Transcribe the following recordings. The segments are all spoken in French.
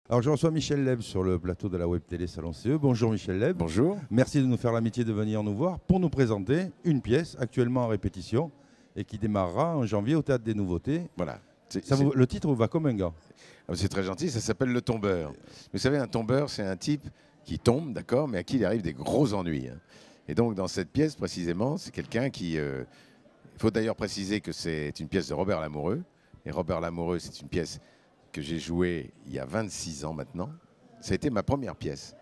Alors je reçois Michel Leb sur le plateau de la web télé Salon CE. Bonjour Michel Leb. Bonjour. Merci de nous faire l'amitié de venir nous voir pour nous présenter une pièce actuellement en répétition et qui démarrera en janvier au Théâtre des Nouveautés. Voilà. Le titre vous va comme un gars. C'est très gentil, ça s'appelle Le Tombeur. Vous savez, un tombeur, c'est un type qui tombe, d'accord, mais à qui il arrive des gros ennuis. Et donc dans cette pièce précisément, c'est quelqu'un qui... Il faut d'ailleurs préciser que c'est une pièce de Robert Lamoureux. Et Robert Lamoureux, c'est une pièce que j'ai jouée il y a 26 ans maintenant. Ça a été ma première pièce.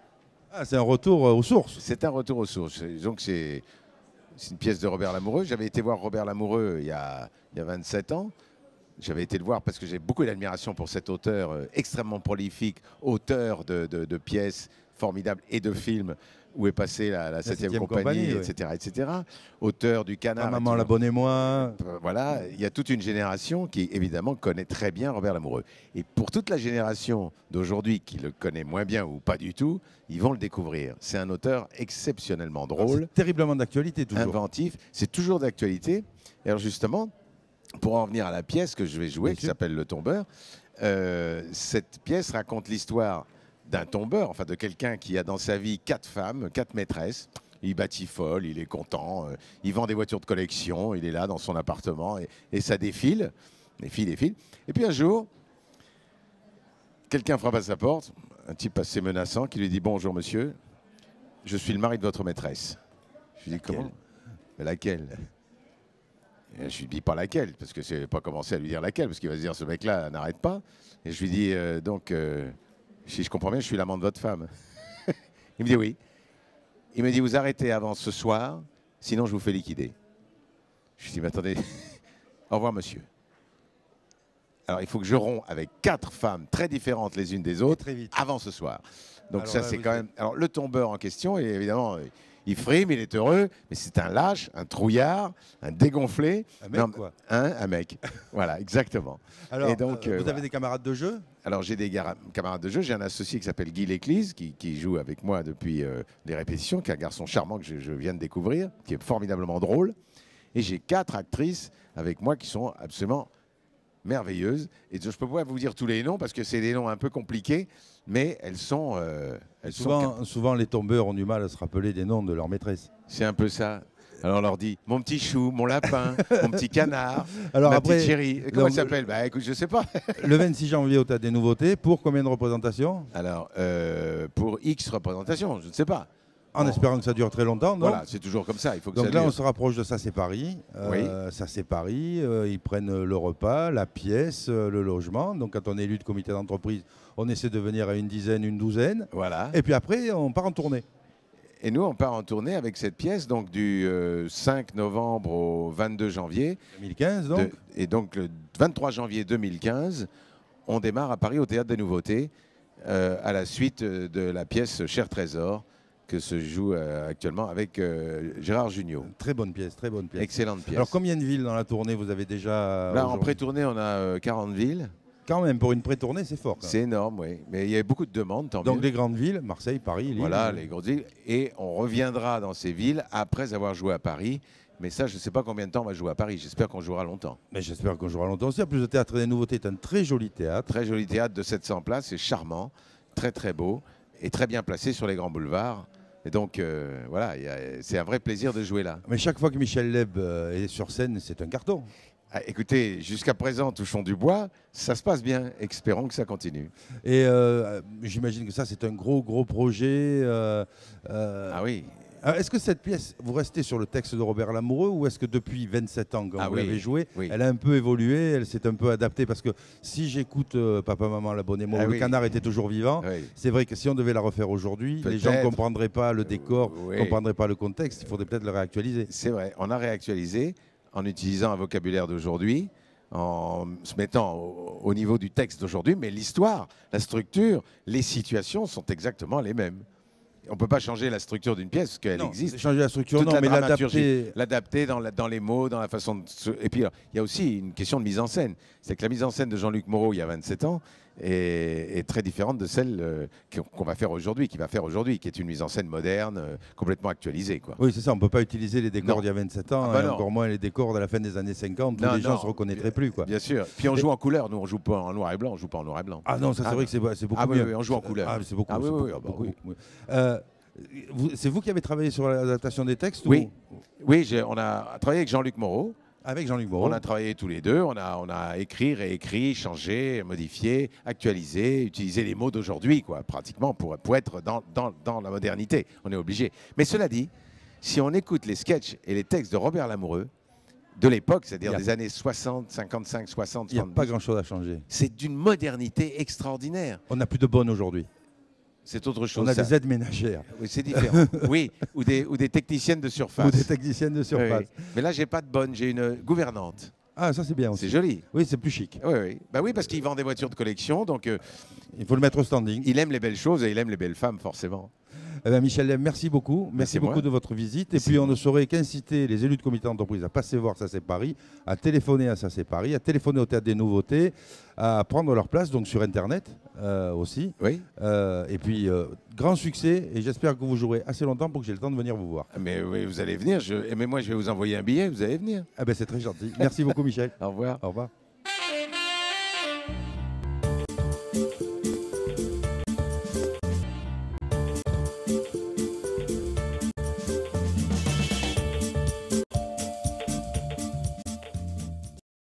Ah, c'est un retour aux sources. C'est un retour aux sources. Donc c'est une pièce de Robert Lamoureux. J'avais été voir Robert Lamoureux il y a 27 ans. J'avais été le voir parce que j'ai beaucoup d'admiration pour cet auteur extrêmement prolifique, auteur de pièces formidables et de films où est passée la 7e compagnie, etc., etc. Auteur du Canard. Maman, la bonne et moi. Voilà, il y a toute une génération qui, évidemment, connaît très bien Robert Lamoureux. Et pour toute la génération d'aujourd'hui qui le connaît moins bien ou pas du tout, ils vont le découvrir. C'est un auteur exceptionnellement drôle. C'est terriblement d'actualité, toujours. Inventif, c'est toujours d'actualité. Et alors, justement, pour en revenir à la pièce que je vais jouer, qui s'appelle Le Tombeur, cette pièce raconte l'histoire d'un tombeur, enfin de quelqu'un qui a dans sa vie 4 femmes, 4 maîtresses. Il batifole, il est content, il vend des voitures de collection, il est là dans son appartement et ça défile, défile. Et puis un jour, quelqu'un frappe à sa porte, un type assez menaçant qui lui dit « Bonjour monsieur, je suis le mari de votre maîtresse. » Je lui dis « Comment ?»« Mais laquelle ?» Et je lui dis pas laquelle, parce que je n'ai pas commencé à lui dire laquelle, parce qu'il va se dire ce mec-là n'arrête pas. Et je lui dis si je comprends bien, je suis l'amant de votre femme. Il me dit oui. Il me dit vous arrêtez avant ce soir, sinon je vous fais liquider. Je lui dis mais attendez, au revoir monsieur. Alors il faut que je romps avec 4 femmes très différentes les unes des autres avant ce soir. Donc alors, ça c'est quand même. Alors le tombeur en question, et évidemment. Il frime, il est heureux, mais c'est un lâche, un trouillard, un dégonflé. Un mec, quoi. Un mec. Voilà, exactement. Alors, et donc, vous avez des camarades de jeu? Alors, j'ai des camarades de jeu. J'ai un associé qui s'appelle Guy Léclise, qui joue avec moi depuis les répétitions, qui est un garçon charmant que je viens de découvrir, qui est formidablement drôle. Et j'ai 4 actrices avec moi qui sont absolument merveilleuses. Et je peux pas vous dire tous les noms, parce que c'est des noms un peu compliqués, mais elles sont... souvent, les tombeurs ont du mal à se rappeler des noms de leur maîtresse. C'est un peu ça. Alors on leur dit mon petit chou, mon lapin, mon petit canard, alors ma après, petite chérie. Comment elle s'appelle? Bah écoute, je sais pas. Le 26 janvier au Théâtre des Nouveautés, pour combien de représentations? Alors pour X représentations, je ne sais pas. En espérant que ça dure très longtemps, non? Voilà, c'est toujours comme ça. Il faut que donc ça là, dure. on se rapproche de Ça c'est Paris. Oui. Ça c'est Paris. Ils prennent le repas, la pièce, le logement. Donc quand on est élu de comité d'entreprise, on essaie de venir à une dizaine, une douzaine. Voilà. Et puis après, on part en tournée. Et nous, on part en tournée avec cette pièce, donc du 5 novembre au 22 janvier. 2015, donc. Et donc le 23 janvier 2015, on démarre à Paris au Théâtre des Nouveautés, à la suite de la pièce Cher Trésor, que se joue actuellement avec Gérard Jugnot. Très bonne pièce, très bonne pièce. Excellente pièce. Alors combien de villes dans la tournée vous avez déjà? Là, en pré-tournée, on a 40 villes. Quand même, pour une pré-tournée, c'est fort. C'est énorme, oui. Mais il y a beaucoup de demandes, tant donc mieux. les grandes villes, Marseille, Paris, Lille. Voilà, les grandes villes. Et on reviendra dans ces villes après avoir joué à Paris. Mais ça, je ne sais pas combien de temps on va jouer à Paris. J'espère qu'on jouera longtemps. Mais j'espère qu'on jouera longtemps aussi. En plus, le Théâtre des Nouveautés est un très joli théâtre. Très joli théâtre de 700 places. C'est charmant, très très beau et très bien placé sur les grands boulevards. Et donc, voilà, c'est un vrai plaisir de jouer là. Mais chaque fois que Michel Leb est sur scène, c'est un carton. Ah, écoutez, jusqu'à présent, touchons du bois, ça se passe bien. Espérons que ça continue. Et j'imagine que ça, c'est un gros projet. Ah oui. Est-ce que cette pièce, vous restez sur le texte de Robert Lamoureux ou est-ce que depuis 27 ans, quand vous l'avez jouée, elle a un peu évolué, elle s'est un peu adaptée? Parce que si j'écoute Papa, Maman, la bonne et moi, le canard était toujours vivant, c'est vrai que si on devait la refaire aujourd'hui, les gens ne comprendraient pas le décor, ne comprendraient pas le contexte, il faudrait peut-être le réactualiser. C'est vrai, on a réactualisé en utilisant un vocabulaire d'aujourd'hui, en se mettant au niveau du texte d'aujourd'hui, mais l'histoire, la structure, les situations sont exactement les mêmes. On ne peut pas changer la structure d'une pièce parce qu'elle existe. Changer la structure, toute non, mais l'adapter. L'adapter dans les mots, dans la façon de... Et puis, il y a aussi une question de mise en scène. C'est que la mise en scène de Jean-Luc Moreau, il y a 27 ans, est très différente de celle qu'on va faire aujourd'hui, qui est une mise en scène moderne, complètement actualisée, quoi. Oui, c'est ça, on ne peut pas utiliser les décors d'il y a 27 ans, et encore moins les décors de la fin des années 50, où les gens ne se reconnaîtraient plus, quoi. Bien sûr. Puis on joue en couleur, nous on joue pas en noir et blanc, on joue pas en noir et blanc. Ah non, ça c'est vrai que c'est beaucoup mieux. Oui, on joue en couleur. Ah, c'est beaucoup, oui. C'est vous qui avez travaillé sur l'adaptation des textes? Oui, oui, on a travaillé avec Jean-Luc Moreau. Avec Jean-Luc Moreau. On a travaillé tous les deux, on a écrit, réécrit, changé, modifié, actualisé, utilisé les mots d'aujourd'hui, quoi, pratiquement, pour être dans la modernité. On est obligé. Mais cela dit, si on écoute les sketchs et les textes de Robert Lamoureux, de l'époque, c'est-à-dire des années 60, 55, 60, il n'y a pas grand-chose à changer. C'est d'une modernité extraordinaire. On n'a plus de bonnes aujourd'hui. C'est autre chose. On a des aides ménagères. Oui, c'est différent. Oui, ou des techniciennes de surface. Ou des techniciennes de surface. Oui. Mais là, j'ai pas de bonne, j'ai une gouvernante. Ah, ça c'est bien aussi. C'est joli. Oui, c'est plus chic. Oui, oui. Bah oui, parce qu'il vend des voitures de collection, donc il faut le mettre au standing. Il aime les belles choses et il aime les belles femmes, forcément. Eh bien, Michel, merci beaucoup. Merci beaucoup de votre visite. Et puis, on ne saurait qu'inciter les élus de comité d'entreprise à passer voir Ça c'est Paris, à téléphoner à Ça c'est Paris, à téléphoner au Théâtre des Nouveautés, à prendre leur place, donc sur Internet aussi. Oui. Et puis, grand succès. Et j'espère que vous jouerez assez longtemps pour que j'ai le temps de venir vous voir. Mais oui, vous allez venir. Mais moi, je vais vous envoyer un billet. Vous allez venir. Ah ben, c'est très gentil. Merci beaucoup, Michel. Au revoir. Au revoir.